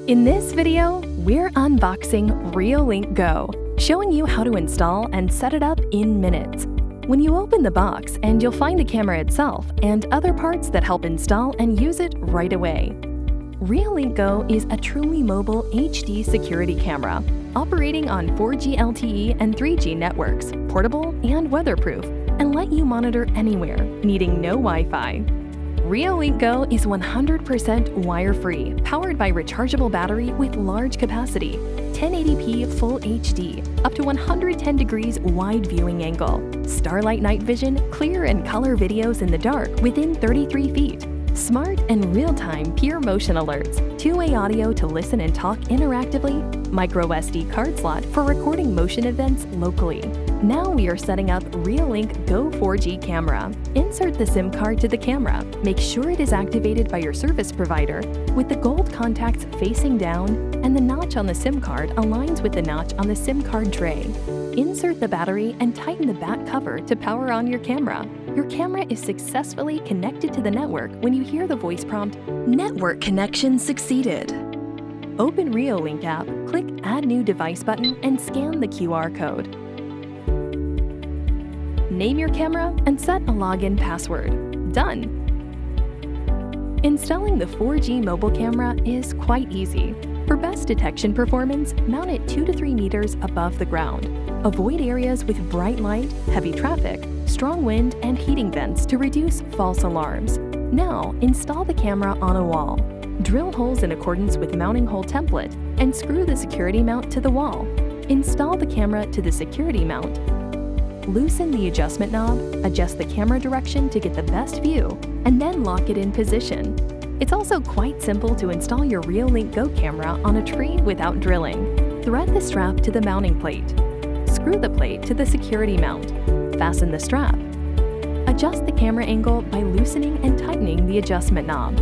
In this video, we're unboxing Reolink Go, showing you how to install and set it up in minutes. When you open the box, you'll find the camera itself and other parts that help install and use it right away. Reolink Go is a truly mobile HD security camera, operating on 4G LTE and 3G networks, portable and weatherproof, and let you monitor anywhere, needing no Wi-Fi. Reolink Go is 100% wire-free, powered by rechargeable battery with large capacity, 1080p Full HD, up to 110 degrees wide viewing angle, starlight night vision, clear and color videos in the dark within 33 feet, smart and real-time peer motion alerts, two-way audio to listen and talk interactively, micro SD card slot for recording motion events locally. Now we are setting up Reolink Go 4G camera. Insert the SIM card to the camera. Make sure it is activated by your service provider with the gold contacts facing down and the notch on the SIM card aligns with the notch on the SIM card tray. Insert the battery and tighten the back cover to power on your camera. Your camera is successfully connected to the network when you hear the voice prompt, "Network connection succeeded." Open Reolink app, click Add New Device button and scan the QR code. Name your camera and set a login password. Done! Installing the 4G mobile camera is quite easy. For best detection performance, mount it 2 to 3 meters above the ground. Avoid areas with bright light, heavy traffic, strong wind, and heating vents to reduce false alarms. Now, install the camera on a wall. Drill holes in accordance with mounting hole template and screw the security mount to the wall. Install the camera to the security mount. Loosen the adjustment knob, adjust the camera direction to get the best view, and then lock it in position. It's also quite simple to install your Reolink Go camera on a tree without drilling. Thread the strap to the mounting plate. Screw the plate to the security mount. Fasten the strap. Adjust the camera angle by loosening and tightening the adjustment knob.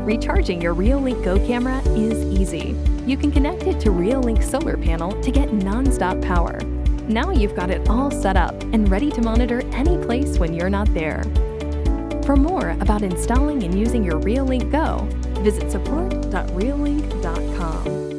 Recharging your Reolink Go camera is easy. You can connect it to Reolink solar panel to get non-stop power. Now you've got it all set up and ready to monitor any place when you're not there. For more about installing and using your Reolink Go, visit support.reolink.com.